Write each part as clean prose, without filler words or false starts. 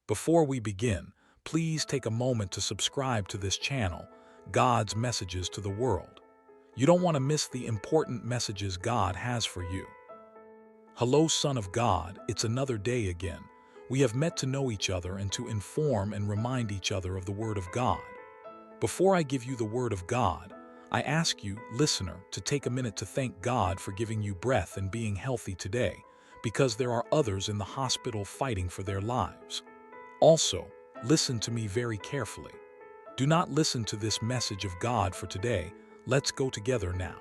Before we begin, please take a moment to subscribe to this channel, God's Messages to the World. You don't want to miss the important messages God has for you. Hello, Son of God, it's another day again. We have met to know each other and to inform and remind each other of the Word of God. Before I give you the Word of God, I ask you, listener, to take a minute to thank God for giving you breath and being healthy today, because there are others in the hospital fighting for their lives. Also, listen to me very carefully. Do not listen to this message of God for today. Let's go together now.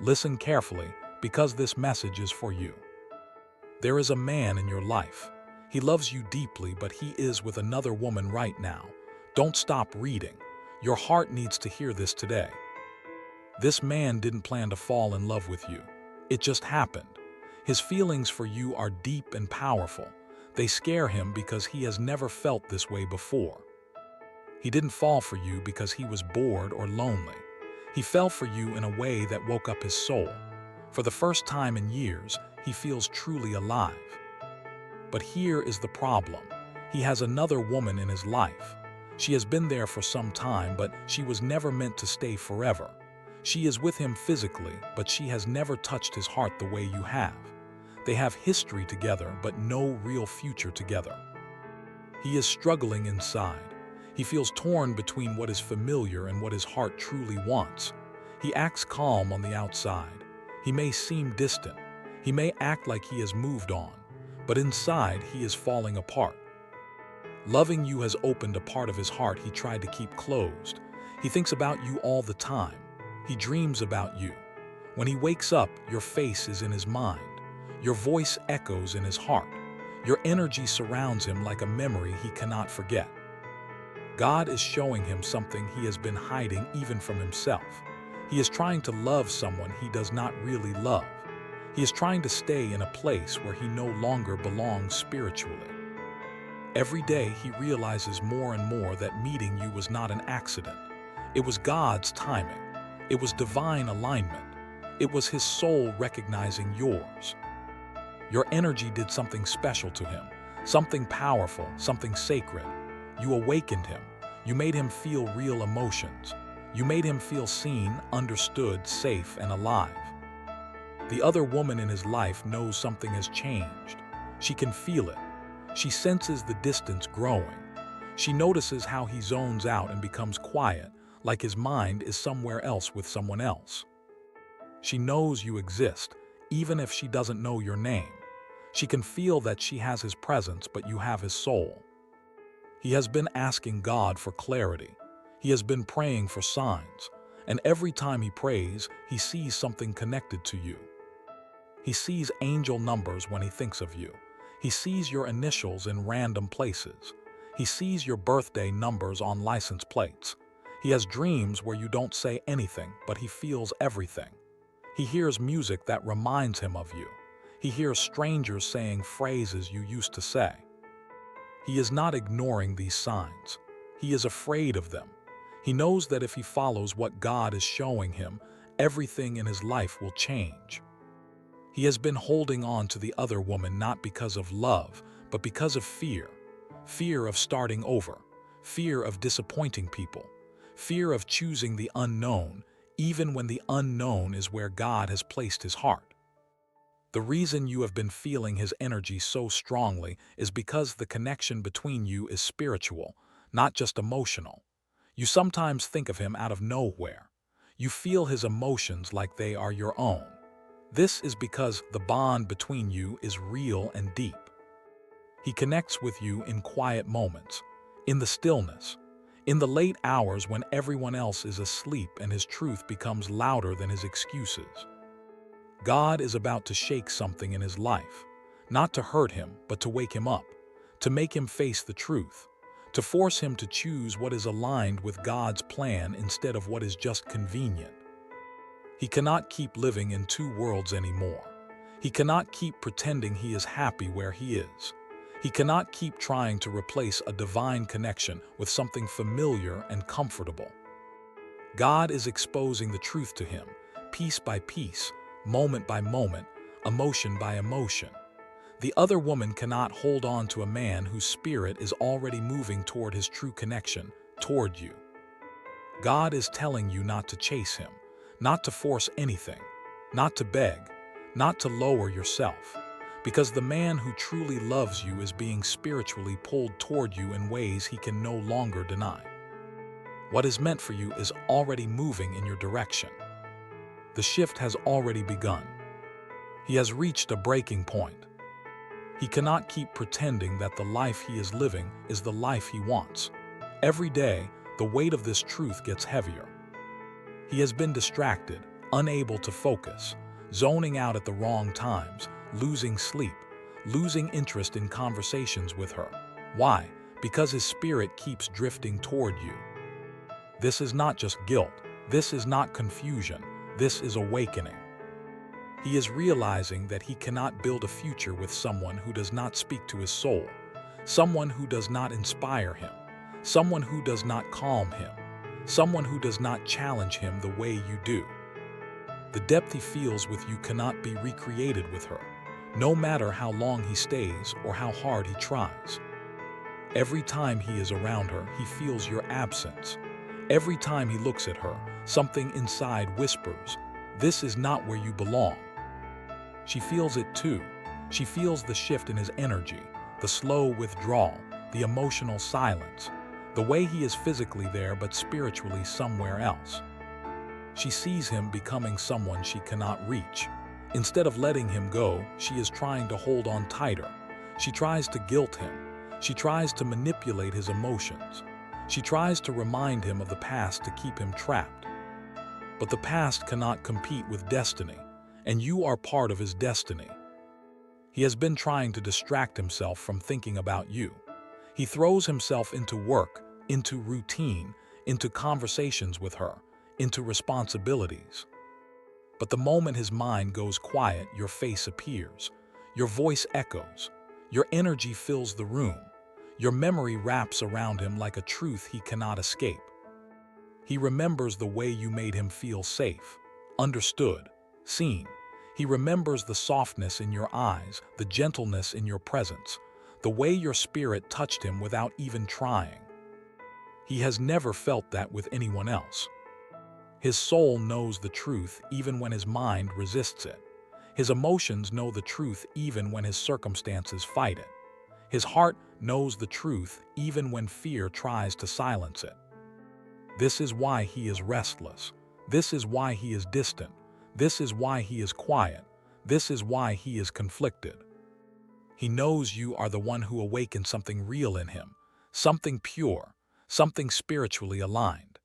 Listen carefully, because this message is for you. There is a man in your life. He loves you deeply, but he is with another woman right now. Don't stop reading. Your heart needs to hear this today. This man didn't plan to fall in love with you. It just happened. His feelings for you are deep and powerful. They scare him because he has never felt this way before. He didn't fall for you because he was bored or lonely. He fell for you in a way that woke up his soul. For the first time in years, he feels truly alive. But here is the problem. He has another woman in his life. She has been there for some time, but she was never meant to stay forever. She is with him physically, but she has never touched his heart the way you have. They have history together, but no real future together. He is struggling inside. He feels torn between what is familiar and what his heart truly wants. He acts calm on the outside. He may seem distant. He may act like he has moved on, but inside he is falling apart. Loving you has opened a part of his heart he tried to keep closed. He thinks about you all the time. He dreams about you. When he wakes up, your face is in his mind. Your voice echoes in his heart. Your energy surrounds him like a memory he cannot forget. God is showing him something he has been hiding even from himself. He is trying to love someone he does not really love. He is trying to stay in a place where he no longer belongs spiritually. Every day he realizes more and more that meeting you was not an accident. It was God's timing. It was divine alignment. It was his soul recognizing yours. Your energy did something special to him, something powerful, something sacred. You awakened him. You made him feel real emotions. You made him feel seen, understood, safe, and alive. The other woman in his life knows something has changed. She can feel it. She senses the distance growing. She notices how he zones out and becomes quiet, like his mind is somewhere else with someone else. She knows you exist, even if she doesn't know your name. She can feel that she has his presence, but you have his soul. He has been asking God for clarity. He has been praying for signs, and every time he prays, he sees something connected to you. He sees angel numbers when he thinks of you. He sees your initials in random places. He sees your birthday numbers on license plates. He has dreams where you don't say anything, but he feels everything. He hears music that reminds him of you. He hears strangers saying phrases you used to say. He is not ignoring these signs. He is afraid of them. He knows that if he follows what God is showing him, everything in his life will change. He has been holding on to the other woman not because of love, but because of fear. Fear of starting over. Fear of disappointing people. Fear of choosing the unknown, even when the unknown is where God has placed his heart. The reason you have been feeling his energy so strongly is because the connection between you is spiritual, not just emotional. You sometimes think of him out of nowhere. You feel his emotions like they are your own. This is because the bond between you is real and deep. He connects with you in quiet moments, in the stillness, in the late hours when everyone else is asleep and his truth becomes louder than his excuses. God is about to shake something in his life, not to hurt him, but to wake him up, to make him face the truth, to force him to choose what is aligned with God's plan instead of what is just convenient. He cannot keep living in two worlds anymore. He cannot keep pretending he is happy where he is. He cannot keep trying to replace a divine connection with something familiar and comfortable. God is exposing the truth to him, piece by piece, moment by moment, emotion by emotion. The other woman cannot hold on to a man whose spirit is already moving toward his true connection, toward you. God is telling you not to chase him, not to force anything, not to beg, not to lower yourself, because the man who truly loves you is being spiritually pulled toward you in ways he can no longer deny. What is meant for you is already moving in your direction. The shift has already begun. He has reached a breaking point. He cannot keep pretending that the life he is living is the life he wants. Every day, the weight of this truth gets heavier. He has been distracted, unable to focus, zoning out at the wrong times, losing sleep, losing interest in conversations with her. Why? Because his spirit keeps drifting toward you. This is not just guilt. This is not confusion. This is awakening. He is realizing that he cannot build a future with someone who does not speak to his soul, someone who does not inspire him, someone who does not calm him, someone who does not challenge him the way you do. The depth he feels with you cannot be recreated with her, no matter how long he stays or how hard he tries. Every time he is around her, he feels your absence. Every time he looks at her, something inside whispers, "This is not where you belong." She feels it too. She feels the shift in his energy, the slow withdrawal, the emotional silence, the way he is physically there but spiritually somewhere else. She sees him becoming someone she cannot reach. Instead of letting him go, she is trying to hold on tighter. She tries to guilt him. She tries to manipulate his emotions. She tries to remind him of the past to keep him trapped. But the past cannot compete with destiny, and you are part of his destiny. He has been trying to distract himself from thinking about you. He throws himself into work, into routine, into conversations with her, into responsibilities. But the moment his mind goes quiet, your face appears, your voice echoes, your energy fills the room, your memory wraps around him like a truth he cannot escape. He remembers the way you made him feel safe, understood, seen. He remembers the softness in your eyes, the gentleness in your presence, the way your spirit touched him without even trying. He has never felt that with anyone else. His soul knows the truth even when his mind resists it. His emotions know the truth even when his circumstances fight it. His heart knows the truth even when fear tries to silence it. This is why he is restless. This is why he is distant. This is why he is quiet. This is why he is conflicted. He knows you are the one who awakened something real in him, something pure, something spiritually aligned.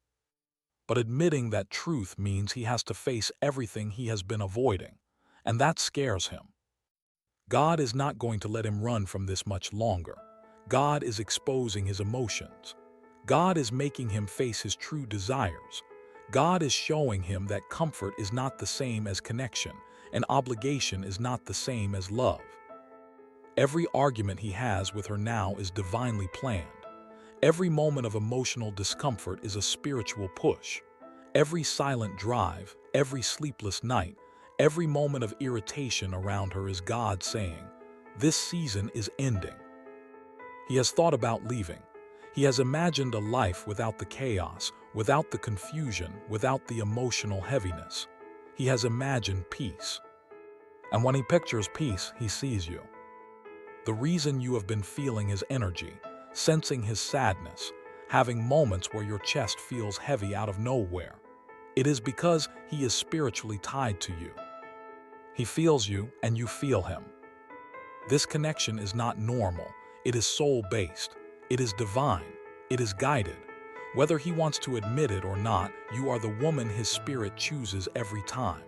But admitting that truth means he has to face everything he has been avoiding, and that scares him. God is not going to let him run from this much longer. God is exposing his emotions. God is making him face his true desires. God is showing him that comfort is not the same as connection, and obligation is not the same as love. Every argument he has with her now is divinely planned. Every moment of emotional discomfort is a spiritual push. Every silent drive, every sleepless night, every moment of irritation around her is God saying, "This season is ending." He has thought about leaving. He has imagined a life without the chaos, without the confusion, without the emotional heaviness. He has imagined peace. And when he pictures peace, he sees you. The reason you have been feeling his energy, sensing his sadness, having moments where your chest feels heavy out of nowhere, it is because he is spiritually tied to you. He feels you and you feel him. This connection is not normal. It is soul-based. It is divine. It is guided. Whether he wants to admit it or not, you are the woman his spirit chooses every time.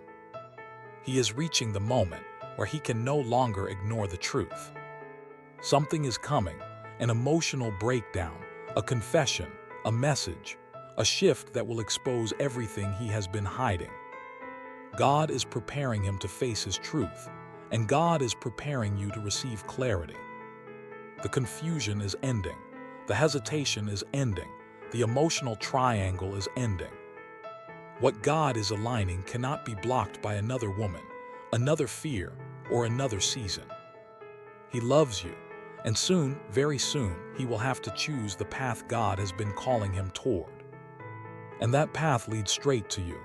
He is reaching the moment where he can no longer ignore the truth. Something is coming, an emotional breakdown, a confession, a message, a shift that will expose everything he has been hiding. God is preparing him to face his truth, and God is preparing you to receive clarity. The confusion is ending. The hesitation is ending. The emotional triangle is ending. What God is aligning cannot be blocked by another woman, another fear, or another season. He loves you, and soon, very soon, he will have to choose the path God has been calling him toward. And that path leads straight to you.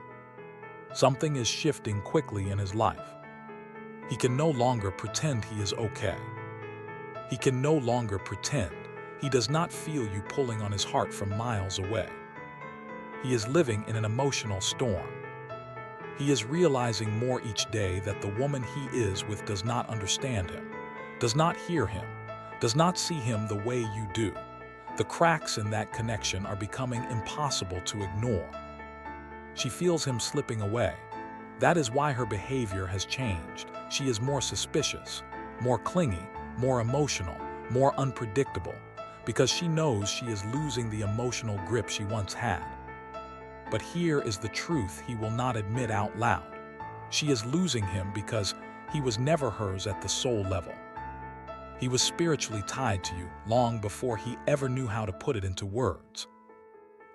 Something is shifting quickly in his life. He can no longer pretend he is okay. He can no longer pretend. He does not feel you pulling on his heart from miles away. He is living in an emotional storm. He is realizing more each day that the woman he is with does not understand him, does not hear him, does not see him the way you do. The cracks in that connection are becoming impossible to ignore. She feels him slipping away. That is why her behavior has changed. She is more suspicious, more clingy, more emotional, more unpredictable, because she knows she is losing the emotional grip she once had. But here is the truth he will not admit out loud. She is losing him because he was never hers at the soul level. He was spiritually tied to you long before he ever knew how to put it into words.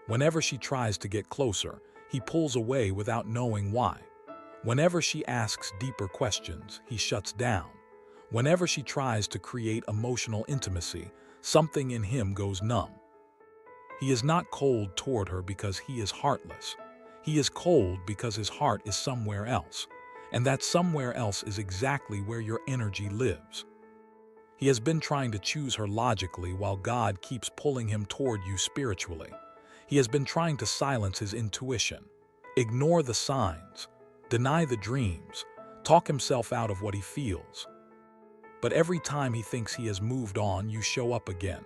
Whenever she tries to get closer, he pulls away without knowing why. Whenever she asks deeper questions, he shuts down. Whenever she tries to create emotional intimacy, something in him goes numb. He is not cold toward her because he is heartless. He is cold because his heart is somewhere else, and that somewhere else is exactly where your energy lives. He has been trying to choose her logically while God keeps pulling him toward you spiritually. He has been trying to silence his intuition, ignore the signs, deny the dreams, talk himself out of what he feels. But every time he thinks he has moved on, you show up again.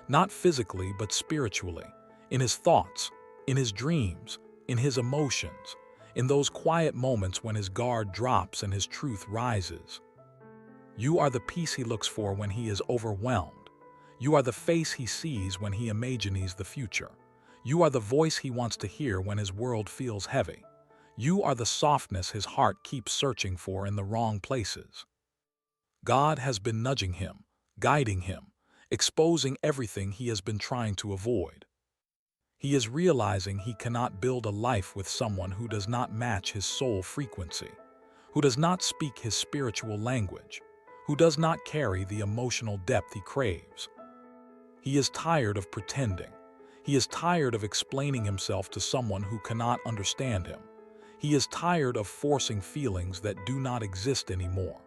Not physically, but spiritually, in his thoughts, in his dreams, in his emotions, in those quiet moments when his guard drops and his truth rises. You are the peace he looks for when he is overwhelmed. You are the face he sees when he imagines the future. You are the voice he wants to hear when his world feels heavy. You are the softness his heart keeps searching for in the wrong places. God has been nudging him, guiding him, exposing everything he has been trying to avoid. He is realizing he cannot build a life with someone who does not match his soul frequency, who does not speak his spiritual language, who does not carry the emotional depth he craves. He is tired of pretending. He is tired of explaining himself to someone who cannot understand him. He is tired of forcing feelings that do not exist anymore.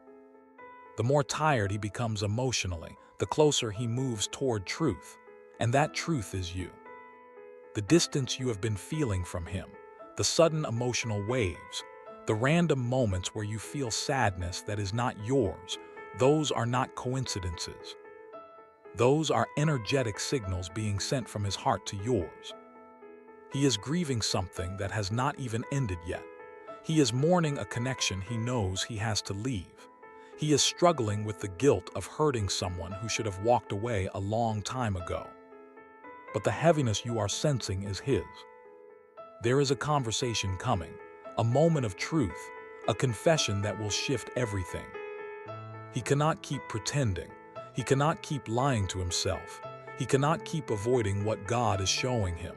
The more tired he becomes emotionally, the closer he moves toward truth, and that truth is you. The distance you have been feeling from him, the sudden emotional waves, the random moments where you feel sadness that is not yours, those are not coincidences. Those are energetic signals being sent from his heart to yours. He is grieving something that has not even ended yet. He is mourning a connection he knows he has to leave. He is struggling with the guilt of hurting someone who should have walked away a long time ago. But the heaviness you are sensing is his. There is a conversation coming, a moment of truth, a confession that will shift everything. He cannot keep pretending. He cannot keep lying to himself. He cannot keep avoiding what God is showing him.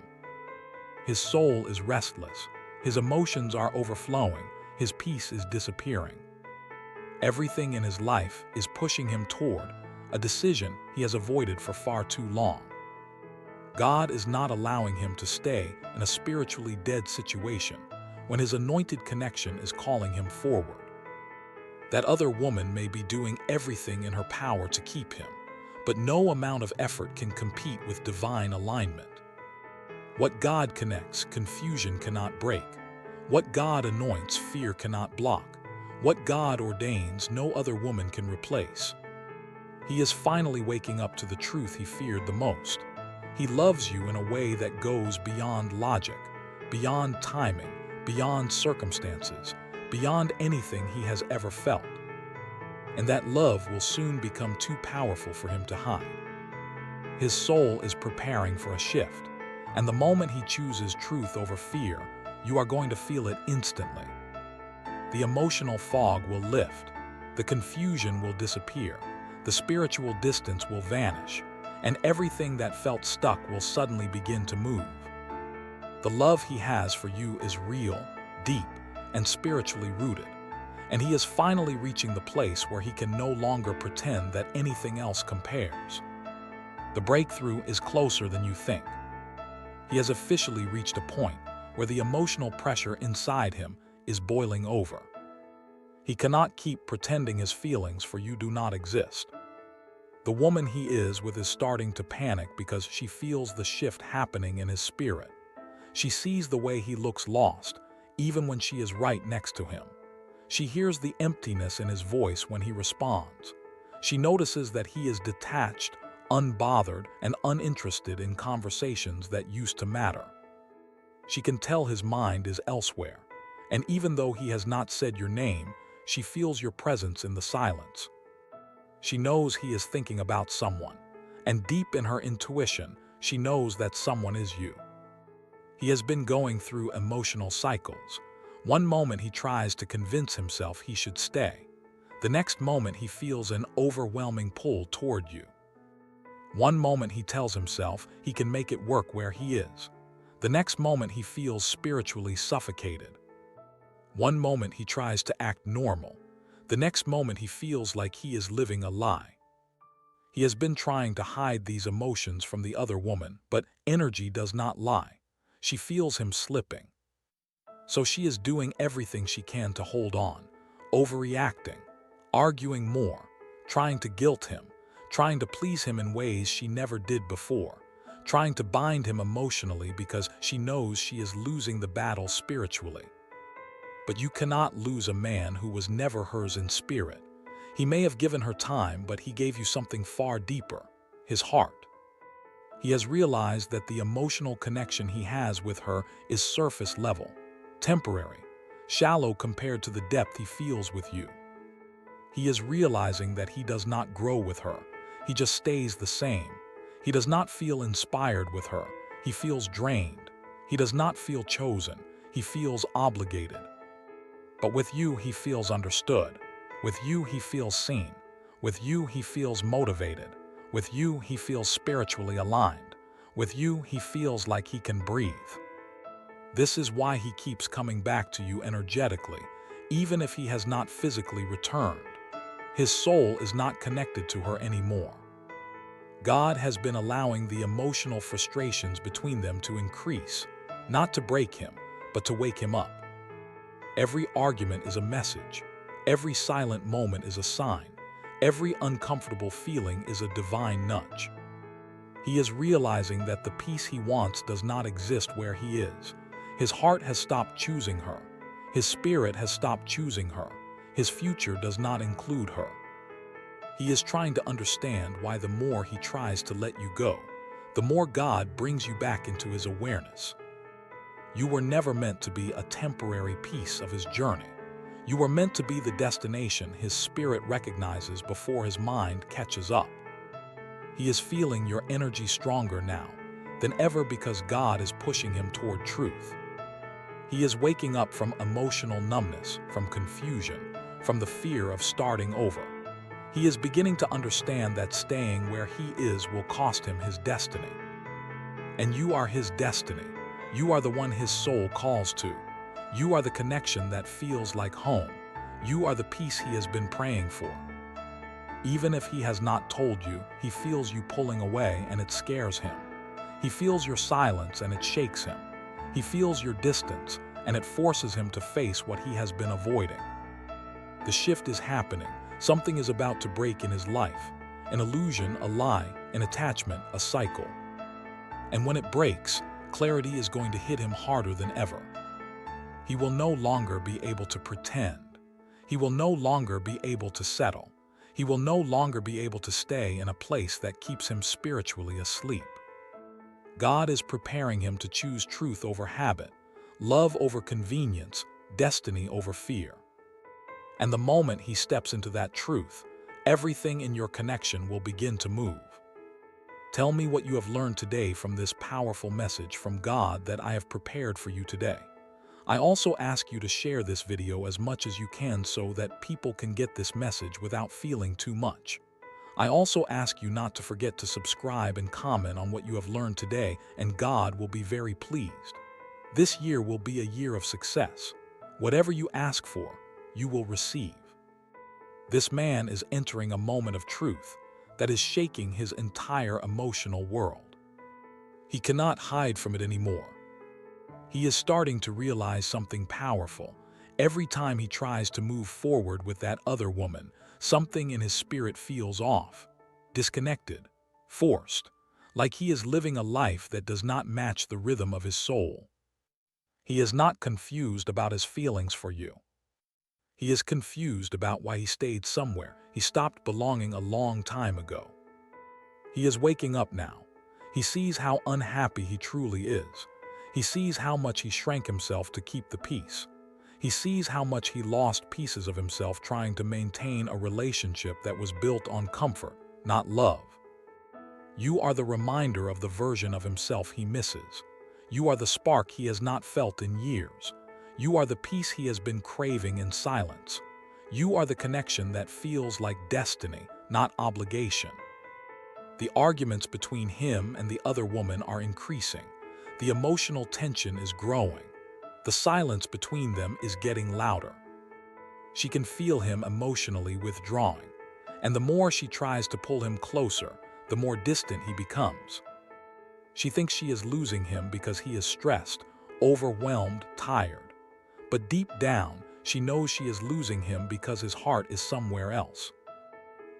His soul is restless. His emotions are overflowing. His peace is disappearing. Everything in his life is pushing him toward a decision he has avoided for far too long. God is not allowing him to stay in a spiritually dead situation when his anointed connection is calling him forward. That other woman may be doing everything in her power to keep him, but no amount of effort can compete with divine alignment. What God connects, confusion cannot break. What God anoints, fear cannot block. What God ordains, no other woman can replace. He is finally waking up to the truth he feared the most. He loves you in a way that goes beyond logic, beyond timing, beyond circumstances, beyond anything he has ever felt. And that love will soon become too powerful for him to hide. His soul is preparing for a shift, and the moment he chooses truth over fear, you are going to feel it instantly. The emotional fog will lift, the confusion will disappear, the spiritual distance will vanish, and everything that felt stuck will suddenly begin to move. The love he has for you is real, deep, and spiritually rooted, and he is finally reaching the place where he can no longer pretend that anything else compares. The breakthrough is closer than you think. He has officially reached a point where the emotional pressure inside him is boiling over. He cannot keep pretending his feelings, for you do not exist. The woman he is with is starting to panic because she feels the shift happening in his spirit. She sees the way he looks lost, even when she is right next to him. She hears the emptiness in his voice when he responds. She notices that he is detached, unbothered, and uninterested in conversations that used to matter. She can tell his mind is elsewhere, and even though he has not said your name, she feels your presence in the silence. She knows he is thinking about someone, and deep in her intuition, she knows that someone is you. He has been going through emotional cycles. One moment he tries to convince himself he should stay. The next moment he feels an overwhelming pull toward you. One moment he tells himself he can make it work where he is. The next moment he feels spiritually suffocated. One moment he tries to act normal. The next moment he feels like he is living a lie. He has been trying to hide these emotions from the other woman, but energy does not lie. She feels him slipping. So she is doing everything she can to hold on, overreacting, arguing more, trying to guilt him, trying to please him in ways she never did before, trying to bind him emotionally because she knows she is losing the battle spiritually. But you cannot lose a man who was never hers in spirit. He may have given her time, but he gave you something far deeper, his heart. He has realized that the emotional connection he has with her is surface level, temporary, shallow compared to the depth he feels with you. He is realizing that he does not grow with her. He just stays the same. He does not feel inspired with her. He feels drained. He does not feel chosen. He feels obligated. But with you, he feels understood. With you, he feels seen. With you, he feels motivated. With you, he feels spiritually aligned. With you, he feels like he can breathe. This is why he keeps coming back to you energetically, even if he has not physically returned. His soul is not connected to her anymore. God has been allowing the emotional frustrations between them to increase, not to break him, but to wake him up. Every argument is a message. Every silent moment is a sign. Every uncomfortable feeling is a divine nudge. He is realizing that the peace he wants does not exist where he is. His heart has stopped choosing her. His spirit has stopped choosing her. His future does not include her. He is trying to understand why the more he tries to let you go, the more God brings you back into his awareness. You were never meant to be a temporary piece of his journey. You were meant to be the destination his spirit recognizes before his mind catches up. He is feeling your energy stronger now than ever because God is pushing him toward truth. He is waking up from emotional numbness, from confusion, from the fear of starting over. He is beginning to understand that staying where he is will cost him his destiny. And you are his destiny. You are the one his soul calls to. You are the connection that feels like home. You are the peace he has been praying for. Even if he has not told you, he feels you pulling away and it scares him. He feels your silence and it shakes him. He feels your distance and it forces him to face what he has been avoiding. The shift is happening. Something is about to break in his life. An illusion, a lie, an attachment, a cycle. And when it breaks, clarity is going to hit him harder than ever. He will no longer be able to pretend. He will no longer be able to settle. He will no longer be able to stay in a place that keeps him spiritually asleep. God is preparing him to choose truth over habit, love over convenience, destiny over fear. And the moment he steps into that truth, everything in your connection will begin to move. Tell me what you have learned today from this powerful message from God that I have prepared for you today. I also ask you to share this video as much as you can so that people can get this message without feeling too much. I also ask you not to forget to subscribe and comment on what you have learned today, and God will be very pleased. This year will be a year of success. Whatever you ask for, you will receive. This man is entering a moment of truth that is shaking his entire emotional world. He cannot hide from it anymore. He is starting to realize something powerful. Every time he tries to move forward with that other woman, something in his spirit feels off, disconnected, forced, like he is living a life that does not match the rhythm of his soul. He is not confused about his feelings for you. He is confused about why he stayed somewhere he stopped belonging a long time ago. He is waking up now. He sees how unhappy he truly is. He sees how much he shrank himself to keep the peace. He sees how much he lost pieces of himself trying to maintain a relationship that was built on comfort, not love. You are the reminder of the version of himself he misses. You are the spark he has not felt in years. You are the peace he has been craving in silence. You are the connection that feels like destiny, not obligation. The arguments between him and the other woman are increasing. The emotional tension is growing. The silence between them is getting louder. She can feel him emotionally withdrawing, and the more she tries to pull him closer, the more distant he becomes. She thinks she is losing him because he is stressed, overwhelmed, tired. But deep down, she knows she is losing him because his heart is somewhere else.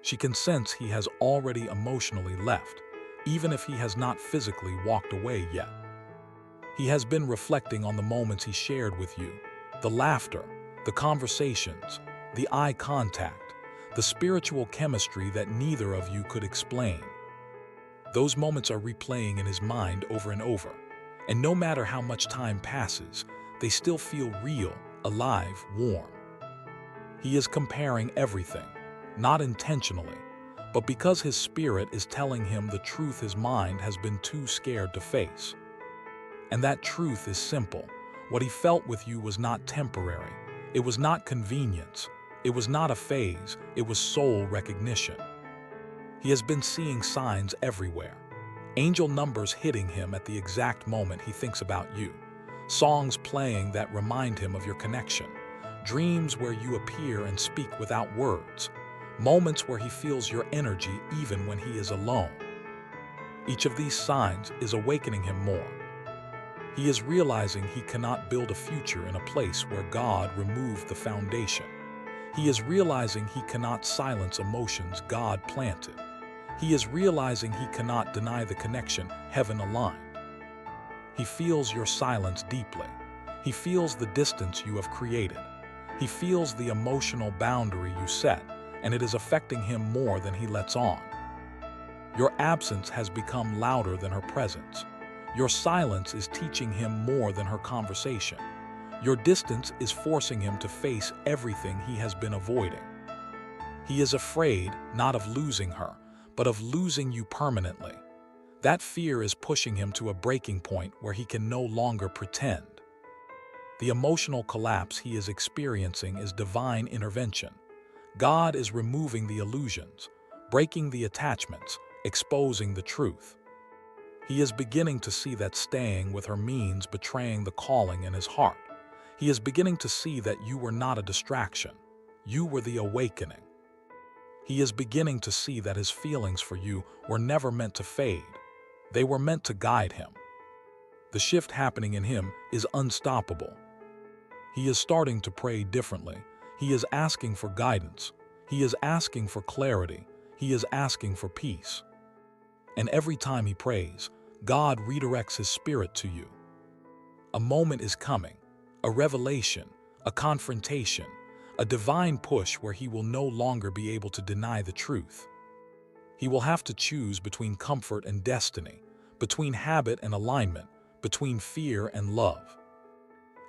She can sense he has already emotionally left, even if he has not physically walked away yet. He has been reflecting on the moments he shared with you, the laughter, the conversations, the eye contact, the spiritual chemistry that neither of you could explain. Those moments are replaying in his mind over and over, and no matter how much time passes, they still feel real, alive, warm. He is comparing everything, not intentionally, but because his spirit is telling him the truth his mind has been too scared to face. And that truth is simple. What he felt with you was not temporary. It was not convenience. It was not a phase. It was soul recognition. He has been seeing signs everywhere. Angel numbers hitting him at the exact moment he thinks about you. Songs playing that remind him of your connection. Dreams where you appear and speak without words. Moments where he feels your energy even when he is alone. Each of these signs is awakening him more. He is realizing he cannot build a future in a place where God removed the foundation. He is realizing he cannot silence emotions God planted. He is realizing he cannot deny the connection heaven aligned. He feels your silence deeply. He feels the distance you have created. He feels the emotional boundary you set, and it is affecting him more than he lets on. Your absence has become louder than her presence. Your silence is teaching him more than her conversation. Your distance is forcing him to face everything he has been avoiding. He is afraid not of losing her, but of losing you permanently. That fear is pushing him to a breaking point where he can no longer pretend. The emotional collapse he is experiencing is divine intervention. God is removing the illusions, breaking the attachments, exposing the truth. He is beginning to see that staying with her means betraying the calling in his heart. He is beginning to see that you were not a distraction. You were the awakening. He is beginning to see that his feelings for you were never meant to fade. They were meant to guide him. The shift happening in him is unstoppable. He is starting to pray differently. He is asking for guidance. He is asking for clarity. He is asking for peace. And every time he prays, God redirects his spirit to you. A moment is coming, a revelation, a confrontation, a divine push where he will no longer be able to deny the truth. He will have to choose between comfort and destiny, between habit and alignment, between fear and love.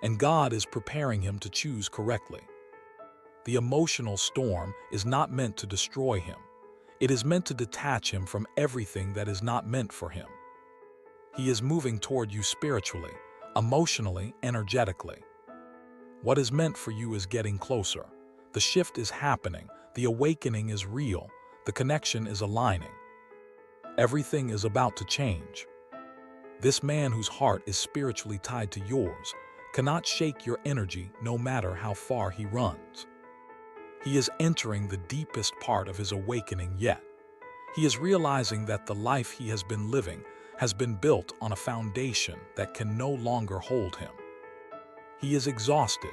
And God is preparing him to choose correctly. The emotional storm is not meant to destroy him. It is meant to detach him from everything that is not meant for him. He is moving toward you spiritually, emotionally, energetically. What is meant for you is getting closer. The shift is happening. The awakening is real. The connection is aligning. Everything is about to change. This man whose heart is spiritually tied to yours cannot shake your energy no matter how far he runs. He is entering the deepest part of his awakening yet. He is realizing that the life he has been living has been built on a foundation that can no longer hold him. He is exhausted,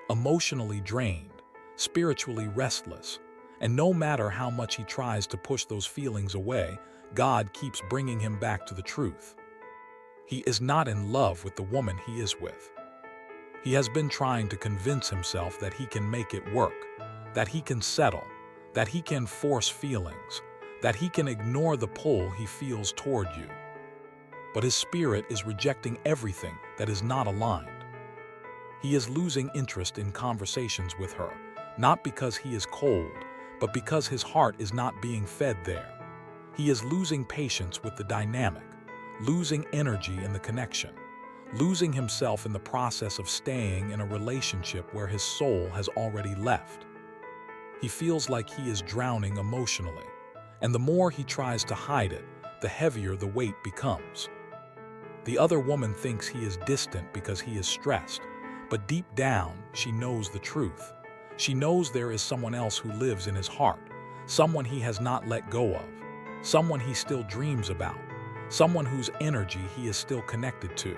emotionally drained, spiritually restless, and no matter how much he tries to push those feelings away, God keeps bringing him back to the truth. He is not in love with the woman he is with. He has been trying to convince himself that he can make it work, that he can settle, that he can force feelings, that he can ignore the pull he feels toward you. But his spirit is rejecting everything that is not aligned. He is losing interest in conversations with her, not because he is cold, but because his heart is not being fed there. He is losing patience with the dynamic, losing energy in the connection, losing himself in the process of staying in a relationship where his soul has already left. He feels like he is drowning emotionally, and the more he tries to hide it, the heavier the weight becomes. The other woman thinks he is distant because he is stressed, but deep down, she knows the truth. She knows there is someone else who lives in his heart, someone he has not let go of, someone he still dreams about, someone whose energy he is still connected to.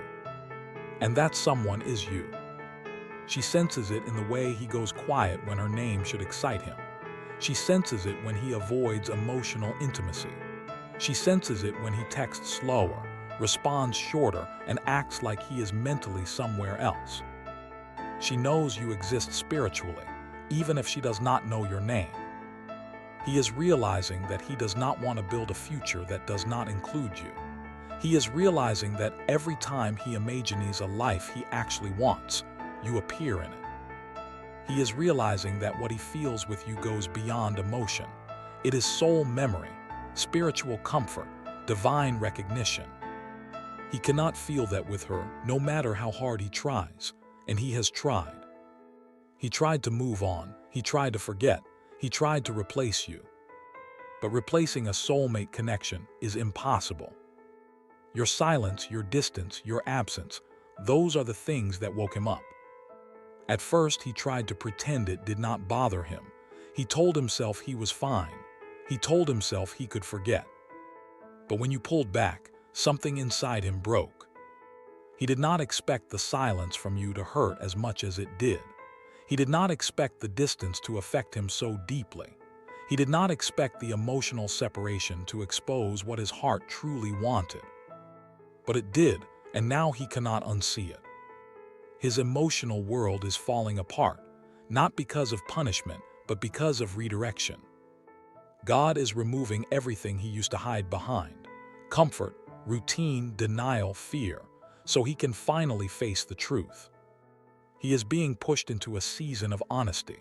And that someone is you. She senses it in the way he goes quiet when her name should excite him. She senses it when he avoids emotional intimacy. She senses it when he texts slower, responds shorter, and acts like he is mentally somewhere else. She knows you exist spiritually, even if she does not know your name. He is realizing that he does not want to build a future that does not include you. He is realizing that every time he imagines a life he actually wants, you appear in it. He is realizing that what he feels with you goes beyond emotion. It is soul memory, spiritual comfort, divine recognition. He cannot feel that with her, no matter how hard he tries, and he has tried. He tried to move on, he tried to forget, he tried to replace you. But replacing a soulmate connection is impossible. Your silence, your distance, your absence, those are the things that woke him up. At first, he tried to pretend it did not bother him. He told himself he was fine. He told himself he could forget. But when you pulled back, something inside him broke. He did not expect the silence from you to hurt as much as it did. He did not expect the distance to affect him so deeply. He did not expect the emotional separation to expose what his heart truly wanted. But it did, and now he cannot unsee it. His emotional world is falling apart, not because of punishment, but because of redirection. God is removing everything he used to hide behind: comfort, routine, denial, fear, so he can finally face the truth. He is being pushed into a season of honesty,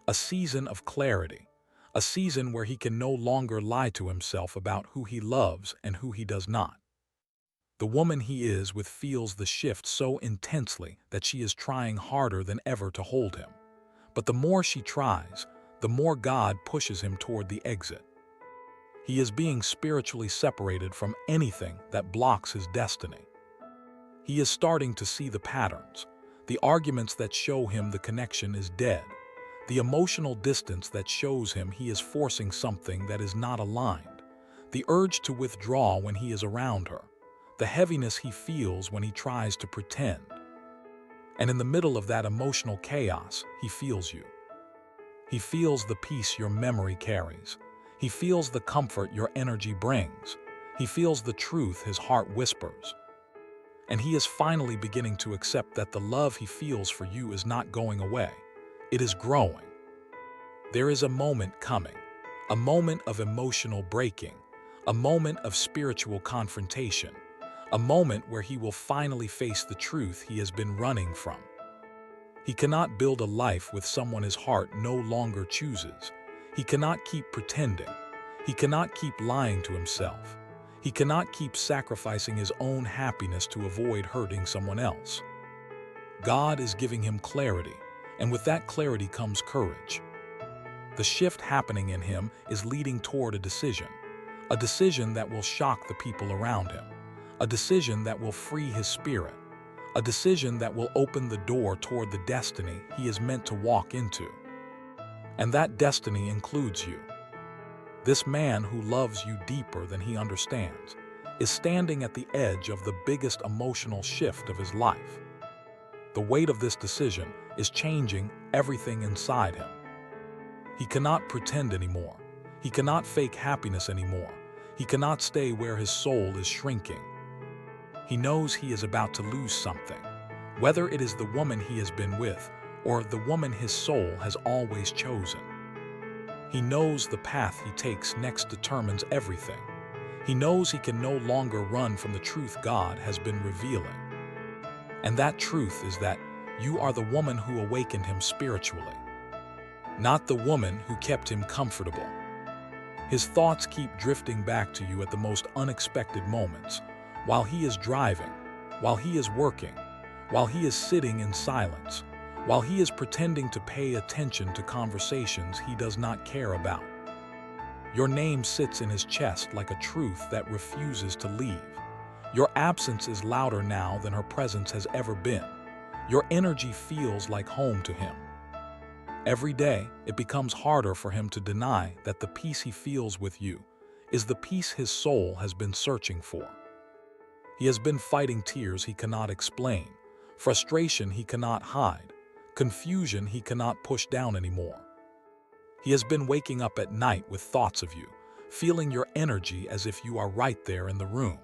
a season of clarity, a season where he can no longer lie to himself about who he loves and who he does not. The woman he is with feels the shift so intensely that she is trying harder than ever to hold him. But the more she tries, the more God pushes him toward the exit. He is being spiritually separated from anything that blocks his destiny. He is starting to see the patterns, the arguments that show him the connection is dead, the emotional distance that shows him he is forcing something that is not aligned, the urge to withdraw when he is around her, the heaviness he feels when he tries to pretend. And in the middle of that emotional chaos, he feels you. He feels the peace your memory carries. He feels the comfort your energy brings. He feels the truth his heart whispers. And he is finally beginning to accept that the love he feels for you is not going away. It is growing. There is a moment coming, a moment of emotional breaking, a moment of spiritual confrontation, a moment where he will finally face the truth he has been running from. He cannot build a life with someone his heart no longer chooses. He cannot keep pretending. He cannot keep lying to himself. He cannot keep sacrificing his own happiness to avoid hurting someone else. God is giving him clarity, and with that clarity comes courage. The shift happening in him is leading toward a decision that will shock the people around him, a decision that will free his spirit, a decision that will open the door toward the destiny he is meant to walk into. And that destiny includes you. This man who loves you deeper than he understands is standing at the edge of the biggest emotional shift of his life. The weight of this decision is changing everything inside him. He cannot pretend anymore. He cannot fake happiness anymore. He cannot stay where his soul is shrinking. He knows he is about to lose something, whether it is the woman he has been with or the woman his soul has always chosen. He knows the path he takes next determines everything. He knows he can no longer run from the truth God has been revealing. And that truth is that you are the woman who awakened him spiritually, not the woman who kept him comfortable. His thoughts keep drifting back to you at the most unexpected moments, while he is driving, while he is working, while he is sitting in silence, while he is pretending to pay attention to conversations he does not care about. Your name sits in his chest like a truth that refuses to leave. Your absence is louder now than her presence has ever been. Your energy feels like home to him. Every day, it becomes harder for him to deny that the peace he feels with you is the peace his soul has been searching for. He has been fighting tears he cannot explain, frustration he cannot hide, confusion he cannot push down anymore. He has been waking up at night with thoughts of you, feeling your energy as if you are right there in the room.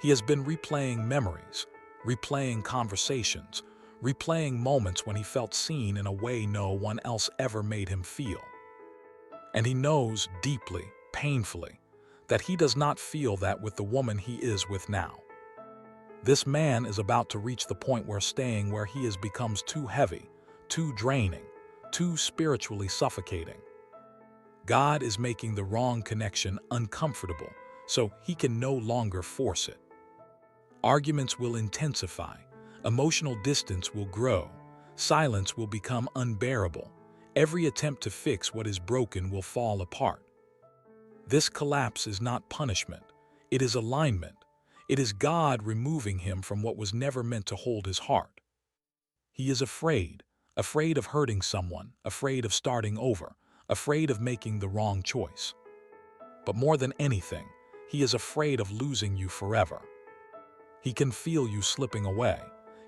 He has been replaying memories, replaying conversations, replaying moments when he felt seen in a way no one else ever made him feel. And he knows deeply, painfully, that he does not feel that with the woman he is with now. This man is about to reach the point where staying where he is becomes too heavy, too draining, too spiritually suffocating. God is making the wrong connection uncomfortable, so he can no longer force it. Arguments will intensify, emotional distance will grow, silence will become unbearable. Every attempt to fix what is broken will fall apart. This collapse is not punishment, it is alignment. It is God removing him from what was never meant to hold his heart. He is afraid of hurting someone, afraid of starting over, afraid of making the wrong choice. But more than anything, he is afraid of losing you forever. He can feel you slipping away.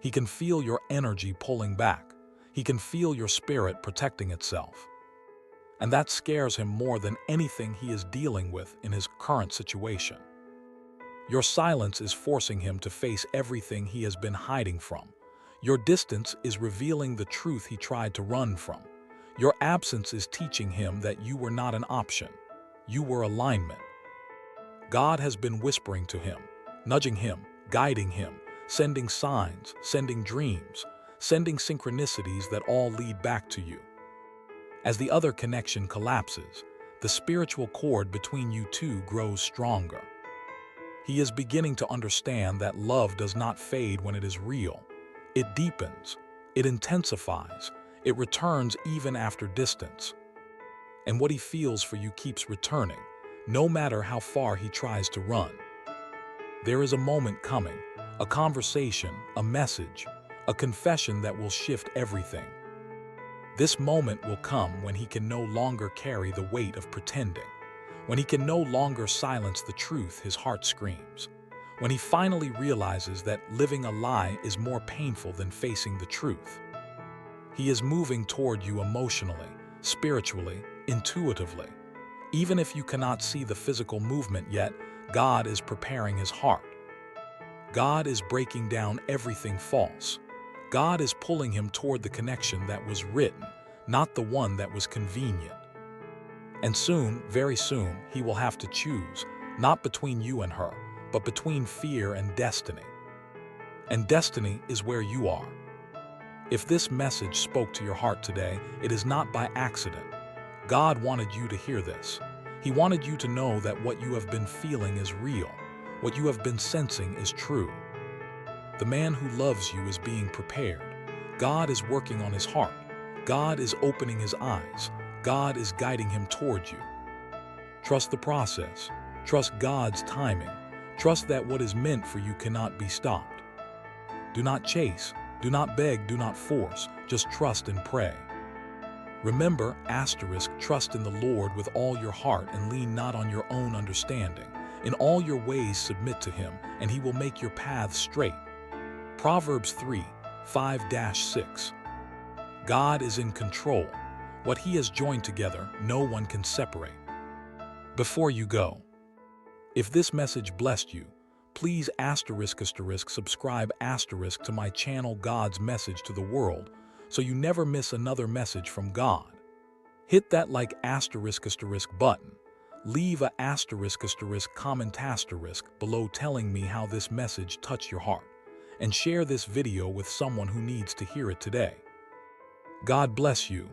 He can feel your energy pulling back. He can feel your spirit protecting itself. And that scares him more than anything he is dealing with in his current situation. Your silence is forcing him to face everything he has been hiding from. Your distance is revealing the truth he tried to run from. Your absence is teaching him that you were not an option. You were alignment. God has been whispering to him, nudging him, guiding him, sending signs, sending dreams, sending synchronicities that all lead back to you. As the other connection collapses, the spiritual cord between you two grows stronger. He is beginning to understand that love does not fade when it is real. It deepens, it intensifies, it returns even after distance. And what he feels for you keeps returning, no matter how far he tries to run. There is a moment coming, a conversation, a message, a confession that will shift everything. This moment will come when he can no longer carry the weight of pretending, when he can no longer silence the truth his heart screams, when he finally realizes that living a lie is more painful than facing the truth. He is moving toward you emotionally, spiritually, intuitively. Even if you cannot see the physical movement yet, God is preparing his heart. God is breaking down everything false. God is pulling him toward the connection that was written, not the one that was convenient. And soon, very soon, he will have to choose, not between you and her, but between fear and destiny. And destiny is where you are. If this message spoke to your heart today, it is not by accident. God wanted you to hear this. He wanted you to know that what you have been feeling is real. What you have been sensing is true. The man who loves you is being prepared. God is working on his heart. God is opening his eyes. God is guiding him toward you. Trust the process. Trust God's timing. Trust that what is meant for you cannot be stopped. Do not chase. Do not beg. Do not force. Just trust and pray. Remember, asterisk, trust in the Lord with all your heart and lean not on your own understanding. In all your ways submit to him, and he will make your paths straight. Proverbs 3:5-6. God is in control. What he has joined together, no one can separate. Before you go, if this message blessed you, please subscribe to my channel God's Message to the World so you never miss another message from God. Hit that like button. Leave a comment below telling me how this message touched your heart, and share this video with someone who needs to hear it today. God bless you.